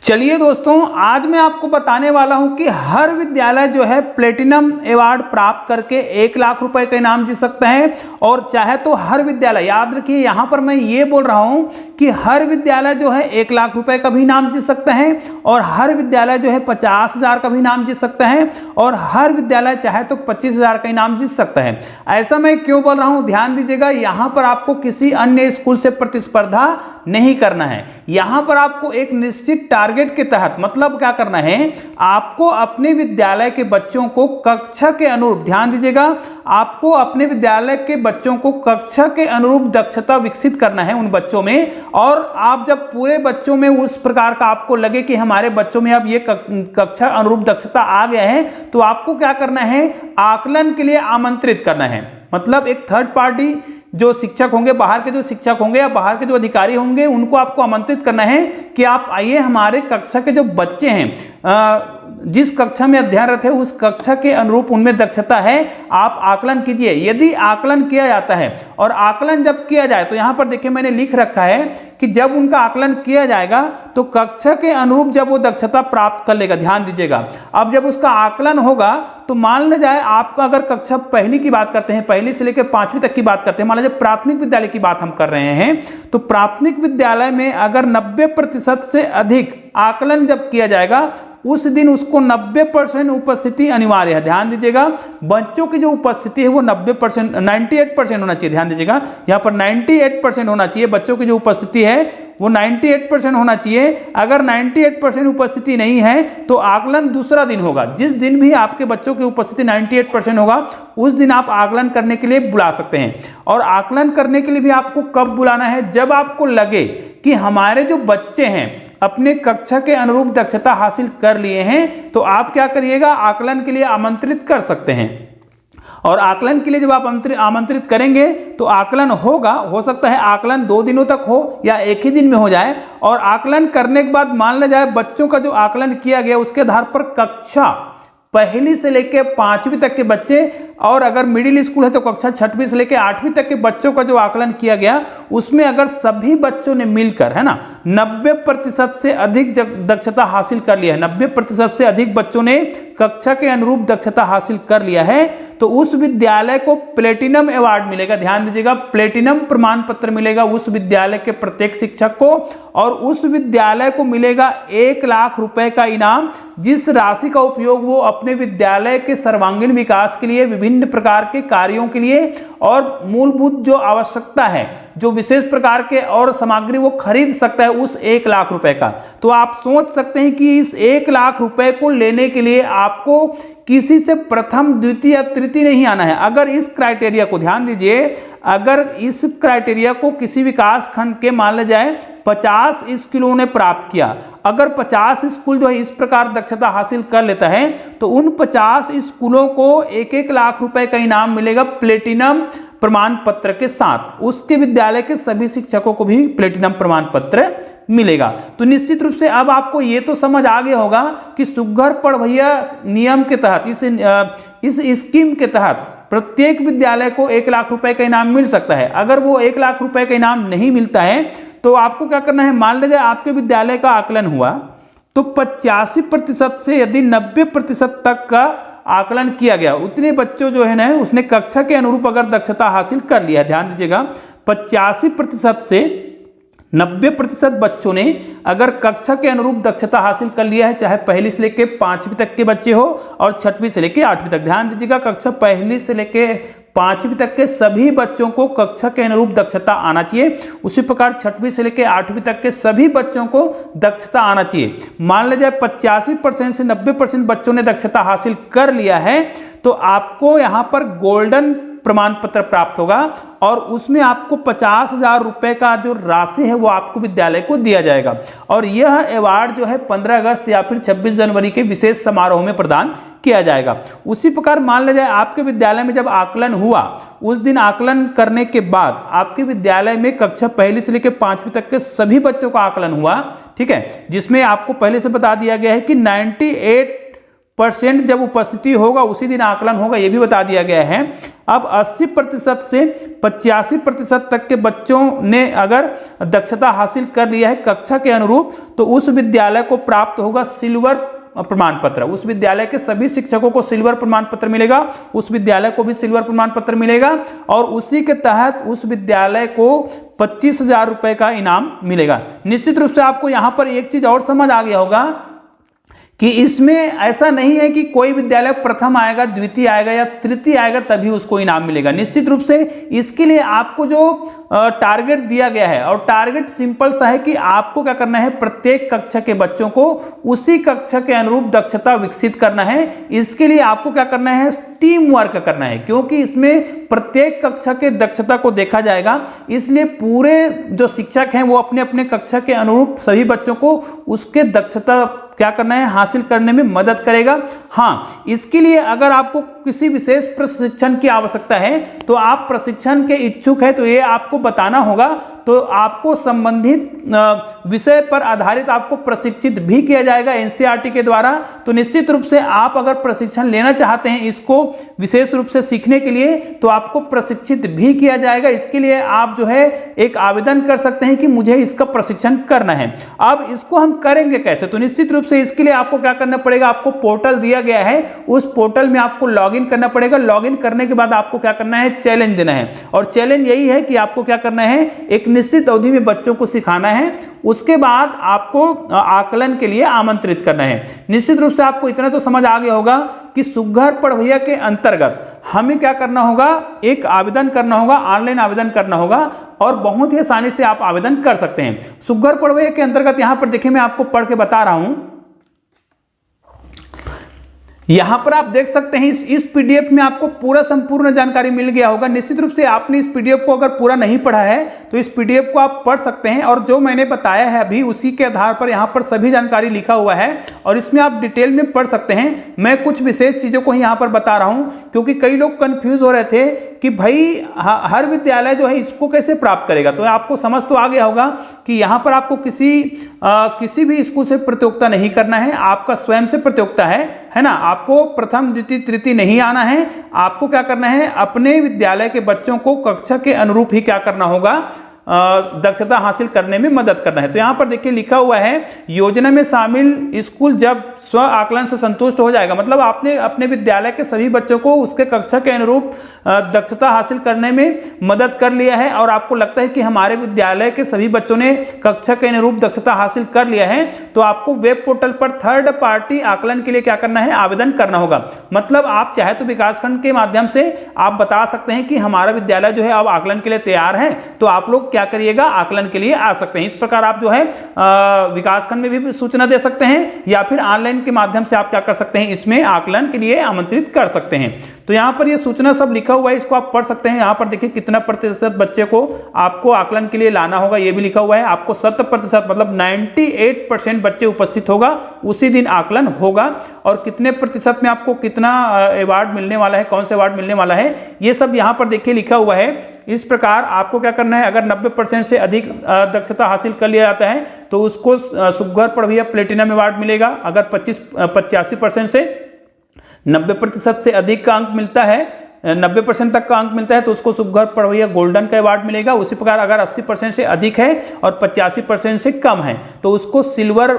चलिए दोस्तों, आज मैं आपको बताने वाला हूं कि हर विद्यालय जो है प्लेटिनम अवार्ड प्राप्त करके 1 लाख रुपए का इनाम जीत सकता है। और चाहे तो हर विद्यालय, याद रखिए यहां पर मैं ये बोल रहा हूं कि हर विद्यालय जो है 1 लाख रुपए का भी इनाम जीत सकता है, और हर विद्यालय जो है 50,000 का भी इनाम जीत सकता है, और हर विद्यालय चाहे तो 25,000 का इनाम जीत सकता है। ऐसा मैं क्यों बोल रहा हूं, ध्यान दीजिएगा। यहां पर आपको किसी अन्य स्कूल से प्रतिस्पर्धा नहीं करना है। यहां पर आपको एक निश्चित टारगेट के तहत, मतलब क्या करना है, आपको अपने विद्यालय के बच्चों को कक्षा के अनुरूप, ध्यान दीजिएगा, आपको अपने विद्यालय के बच्चों को कक्षा के अनुरूप दक्षता विकसित करना है उन बच्चों में। और आप जब पूरे बच्चों में उस प्रकार का आपको लगे कि हमारे बच्चों में अब ये कक्षा अनुरूप दक्षता आ गया है, तो आपको क्या करना है, आकलन के लिए आमंत्रित करना है। मतलब एक थर्ड पार्टी जो शिक्षक होंगे, बाहर के जो शिक्षक होंगे या बाहर के जो अधिकारी होंगे, उनको आपको आमंत्रित करना है कि आप आइए, हमारे कक्षा के जो बच्चे हैं, जिस कक्षा में अध्ययनरत है उस कक्षा के अनुरूप उनमें दक्षता है, आप आकलन कीजिए। यदि आकलन किया जाता है, और आकलन जब किया जाए, तो यहां पर देखिए मैंने लिख रखा है कि जब उनका आकलन किया जाएगा तो कक्षा के अनुरूप जब वो दक्षता प्राप्त कर लेगा, ध्यान दीजिएगा। अब जब उसका आकलन होगा तो मान लिया जाए आपका, अगर कक्षा पहली की बात करते हैं, पहली से लेकर 5वीं तक की बात करते हैं, मान लीजिए प्राथमिक विद्यालय की बात हम कर रहे हैं, तो प्राथमिक विद्यालय में अगर 90% से अधिक आकलन जब किया जाएगा, उस दिन उसको 90% उपस्थिति अनिवार्य है। ध्यान दीजिएगा, बच्चों की जो उपस्थिति है वो 90%, 98% होना चाहिए। ध्यान दीजिएगा, यहाँ पर 98% होना चाहिए, बच्चों की जो उपस्थिति है वो 98% होना चाहिए। अगर 98% उपस्थिति नहीं है तो आकलन दूसरा दिन होगा। जिस दिन भी आपके बच्चों की उपस्थिति 98% होगा, उस दिन आप आकलन करने के लिए बुला सकते हैं। और आकलन करने के लिए भी आपको कब बुलाना है, जब आपको लगे कि हमारे जो बच्चे हैं अपने कक्षा के अनुरूप दक्षता हासिल कर लिए हैं, तो आप क्या करिएगा, आकलन के लिए आमंत्रित कर सकते हैं। और आकलन के लिए जब आप आमंत्रित करेंगे तो आकलन होगा, हो सकता है आकलन 2 दिनों तक हो या एक ही दिन में हो जाए। और आकलन करने के बाद मान लिया जाए बच्चों का जो आकलन किया गया उसके आधार पर कक्षा पहली से लेकर 5वीं तक के बच्चे, और अगर मिडिल स्कूल है तो कक्षा 6वीं से लेकर 8वीं तक के बच्चों का जो आकलन किया गया, उसमें अगर सभी बच्चों ने मिलकर, है ना, 90% से अधिक दक्षता हासिल कर लिया है, 90% से अधिक बच्चों ने कक्षा के अनुरूप दक्षता हासिल कर लिया है, तो उस विद्यालय को प्लेटिनम अवार्ड मिलेगा। ध्यान दीजिएगा, प्लेटिनम प्रमाण पत्र मिलेगा उस विद्यालय के प्रत्येक शिक्षक को, और उस विद्यालय को मिलेगा 1 लाख रुपए का इनाम, जिस राशि का उपयोग वो अपने विद्यालय के सर्वांगीण विकास के लिए, विभिन्न प्रकार के कार्यों के लिए, और मूलभूत जो आवश्यकता है, जो विशेष प्रकार के और सामग्री वो खरीद सकता है उस 1 लाख रुपए का। तो आप सोच सकते हैं कि इस 1 लाख रुपए को लेने के लिए आपको किसी से प्रथम, द्वितीय या तृतीय नहीं आना है। अगर इस क्राइटेरिया को, ध्यान दीजिए, अगर इस क्राइटेरिया को किसी विकास खंड के मान लिया जाए 50 स्कूलों ने प्राप्त किया, अगर 50 स्कूल जो है इस प्रकार दक्षता हासिल कर लेता है, तो उन 50 स्कूलों को 1-1 लाख रुपए का इनाम मिलेगा प्लेटिनम प्रमाण पत्र के साथ। उसके विद्यालय के सभी शिक्षकों को भी प्लेटिनम प्रमाण पत्र मिलेगा। तो निश्चित रूप से अब आपको ये तो समझ आ गया होगा कि सुघ्घर पढ़इया नियम के तहत, इस स्कीम के तहत प्रत्येक विद्यालय को 1 लाख रुपए का इनाम मिल सकता है। अगर वो 1 लाख रुपए का इनाम नहीं मिलता है तो आपको क्या करना है, मान लीजिए आपके विद्यालय का आकलन हुआ, तो 85% से यदि 90% तक का आकलन किया गया, उतने बच्चों जो है ना, उसने कक्षा के अनुरूप अगर दक्षता हासिल कर लिया है, ध्यान दीजिएगा, 85% से 90% बच्चों ने अगर कक्षा के अनुरूप दक्षता हासिल कर लिया है, चाहे पहली से लेकर 5वीं तक के बच्चे हो और 6वीं से लेकर 8वीं तक। ध्यान दीजिएगा, कक्षा पहली से लेकर 5वीं तक के सभी बच्चों को कक्षा के अनुरूप दक्षता आना चाहिए। उसी प्रकार 6वीं से लेकर 8वीं तक के सभी बच्चों को दक्षता आना चाहिए। मान लीजिए 85% से 90% बच्चों ने दक्षता हासिल कर लिया है, तो आपको यहां पर गोल्डन प्रमाण पत्र प्राप्त होगा, और उसमें आपको 50,000 रुपए का जो राशि है वो आपको विद्यालय को दिया जाएगा। और यह अवार्ड जो है 15 अगस्त या फिर 26 जनवरी के विशेष समारोह में प्रदान किया जाएगा। उसी प्रकार मान लिया जाए आपके विद्यालय में जब आकलन हुआ, उस दिन आकलन करने के बाद आपके विद्यालय में कक्षा पहली से लेकर 5वीं तक के सभी बच्चों का आकलन हुआ, ठीक है, जिसमें आपको पहले से बता दिया गया है कि % जब उपस्थिति होगा उसी दिन आकलन होगा, ये भी बता दिया गया है। अब 80% से 85% तक के बच्चों ने अगर दक्षता हासिल कर लिया है कक्षा के अनुरूप, तो उस विद्यालय को प्राप्त होगा सिल्वर प्रमाण पत्र। उस विद्यालय के सभी शिक्षकों को सिल्वर प्रमाण पत्र मिलेगा, उस विद्यालय को भी सिल्वर प्रमाण पत्र मिलेगा, और उसी के तहत उस विद्यालय को 25,000 रुपए का इनाम मिलेगा। निश्चित रूप से आपको यहां पर एक चीज और समझ आ गया होगा कि इसमें ऐसा नहीं है कि कोई विद्यालय प्रथम आएगा, द्वितीय आएगा या तृतीय आएगा तभी उसको इनाम मिलेगा। निश्चित रूप से इसके लिए आपको जो टारगेट दिया गया है, और टारगेट सिंपल सा है कि आपको क्या करना है, प्रत्येक कक्षा के बच्चों को उसी कक्षा के अनुरूप दक्षता विकसित करना है। इसके लिए आपको क्या करना है, टीम वर्क करना है, क्योंकि इसमें प्रत्येक कक्षा के दक्षता को देखा जाएगा। इसलिए पूरे जो शिक्षक हैं वो अपने अपने कक्षा के अनुरूप सभी बच्चों को उसके दक्षता क्या करना है, हासिल करने में मदद करेगा। हाँ, इसके लिए अगर आपको किसी विशेष प्रशिक्षण की आवश्यकता है तो आप प्रशिक्षण के इच्छुक है तो ये आपको बताना होगा, तो आपको संबंधित विषय पर आधारित आपको प्रशिक्षित भी किया जाएगा एनसीईआरटी के द्वारा। तो निश्चित रूप से आप अगर प्रशिक्षण लेना चाहते हैं इसको विशेष रूप से सीखने के लिए, तो आपको प्रशिक्षित भी किया जाएगा। इसके लिए आप जो है एक आवेदन कर सकते हैं कि मुझे इसका प्रशिक्षण करना है। अब इसको हम करेंगे कैसे, तो निश्चित रूप से इसके लिए आपको क्या करना पड़ेगा, आपको पोर्टल दिया गया है, उस पोर्टल में आपको लॉगिन करना पड़ेगा। लॉगिन करने के बाद आपको क्या करना है, चैलेंज देना है, और चैलेंज यही है कि आपको क्या करना है, एक निश्चित अवधि में बच्चों को सिखाना है, उसके बाद आपको आकलन के लिए आमंत्रित करना है। निश्चित रूप से आपको इतना तो समझ आ गया होगा कि सुघर पढ़वैया के अंतर्गत हमें क्या करना होगा, एक आवेदन करना होगा, ऑनलाइन आवेदन करना होगा, और बहुत ही आसानी से आप आवेदन कर सकते हैं। सुघर पढ़वैया के अंतर्गत यहां पर देखिए मैं आपको पढ़ के बता रहा हूं, यहां पर आप देख सकते हैं इस पीडीएफ में आपको पूरा संपूर्ण जानकारी मिल गया होगा। निश्चित रूप से आपने इस पीडीएफ को अगर पूरा नहीं पढ़ा है तो इस पीडीएफ को आप पढ़ सकते हैं, और जो मैंने बताया है अभी उसी के आधार पर यहां पर सभी जानकारी लिखा हुआ है, और इसमें आप डिटेल में पढ़ सकते हैं। मैं कुछ विशेष चीजों को यहां पर बता रहा हूं, क्योंकि कई लोग कंफ्यूज हो रहे थे कि भाई हर विद्यालय जो है इसको कैसे प्राप्त करेगा। तो आपको समझ तो आ गया होगा कि यहां पर आपको किसी भी स्कूल से प्रतियोगिता नहीं करना है, आपका स्वयं से प्रतियोगिता है ना। आपको प्रथम द्वितीय तृतीय नहीं आना है, आपको क्या करना है, अपने विद्यालय के बच्चों को कक्षा के अनुरूप ही क्या करना होगा, दक्षता हासिल करने में मदद करना है। तो यहां पर देखिए लिखा हुआ है, योजना में शामिल स्कूल जब स्व आकलन से संतुष्ट हो जाएगा, मतलब आपने अपने विद्यालय के सभी बच्चों को उसके कक्षा के अनुरूप दक्षता हासिल करने में मदद कर लिया है, और आपको लगता है कि हमारे विद्यालय के सभी बच्चों ने कक्षा के अनुरूप दक्षता हासिल कर लिया है, तो आपको वेब पोर्टल पर थर्ड पार्टी आकलन के लिए क्या करना है, आवेदन करना होगा। मतलब आप चाहे तो विकासखंड के माध्यम से आप बता सकते हैं कि हमारा विद्यालय जो है अब आकलन के लिए तैयार है, तो आप लोग क्या करिएगा, आकलन के लिए आ सकते हैं। इस प्रकार आप जो है विकासखंड में भी सूचना दे सकते हैं, या फिर ऑनलाइन के माध्यम से आप क्या कर सकते हैं, इसमें आकलन के लिए आमंत्रित कर सकते हैं। तो यहां पर ये सूचना सब लिखा हुआ है, इसको आप पढ़ सकते हैं। यहां पर देखिए कितना प्रतिशत बच्चे को आपको आकलन के लिए लाना होगा, ये भी लिखा हुआ है। आपको 100% मतलब 98% बच्चे उपस्थित होगा उसी दिन आकलन होगा, और कितने प्रतिशत में आपको कितना अवार्ड मिलने वाला है, कौन से अवार्ड मिलने वाला है, ये सब यहां पर देखिए लिखा हुआ है। इस प्रकार आपको क्या करना है, अगर 90% से अधिक दक्षता हासिल कर लिया जाता है तो उसको सुघर पढ़वैया प्लेटिनम अवार्ड मिलेगा। अगर 85% से 90% से अधिक का अंक मिलता है, 90% तक का अंक मिलता है तो उसको सुघर पढ़वैया गोल्डन का अवार्ड मिलेगा। उसी प्रकार अगर 80% से अधिक है और 85% से कम है तो उसको सिल्वर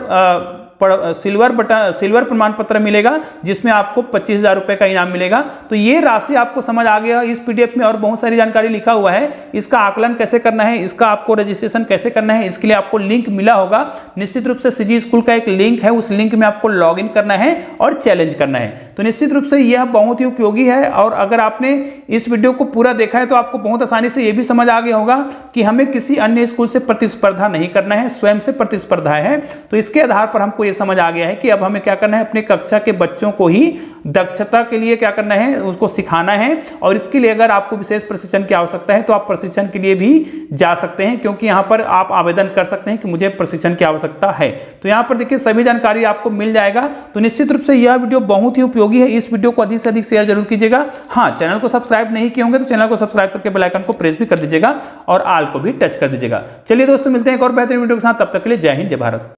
प्रमाण पत्र मिलेगा, जिसमें आपको 25,000 रुपए का इनाम मिलेगा। तो ये राशि आपको समझ आ गया इस पीडीएफ में, और बहुत सारी जानकारी लिखा हुआ है। इसका आकलन कैसे करना है, इसका आपको रजिस्ट्रेशन कैसे करना है, इसके लिए आपको लिंक मिला होगा। निश्चित रूप से सीजी स्कूल का एक लिंक है, उस लिंक में आपको लॉग इन करना है और चैलेंज करना है। तो निश्चित रूप से यह बहुत ही उपयोगी है, और अगर आपने इस वीडियो को पूरा देखा है तो आपको बहुत आसानी से यह भी समझ आ गया होगा कि हमें किसी अन्य स्कूल से प्रतिस्पर्धा नहीं करना है, स्वयं से प्रतिस्पर्धा है। तो इसके आधार पर हमको ये समझ आ गया है कि अब हमें क्या करना है, अपने कक्षा के बच्चों को ही दक्षता के लिए क्या करना है, उसको सिखाना है। और इसके लिए अगर आपको विशेष प्रशिक्षण की आवश्यकता है तो आप प्रशिक्षण के लिए भी जा सकते हैं, क्योंकि यहां पर आप आवेदन कर सकते हैं कि मुझे प्रशिक्षण की आवश्यकता है। तो यहां पर देखिए सभी जानकारी आपको मिल जाएगा। तो निश्चित रूप से यह वीडियो बहुत ही उपयोगी है, इस वीडियो को अधिक से अधिक शेयर जरूर कीजिएगा। हाँ, चैनल को सब्सक्राइब नहीं किए होंगे तो चैनल को सब्सक्राइब करके बेल आइकन को प्रेस भी कर दीजिएगा, और ऑल को भी टच कर दीजिएगा। चलिए दोस्तों, मिलते हैं एक और बेहतरीन वीडियो के साथ, तब तक के लिए जय हिंद, जय भारत।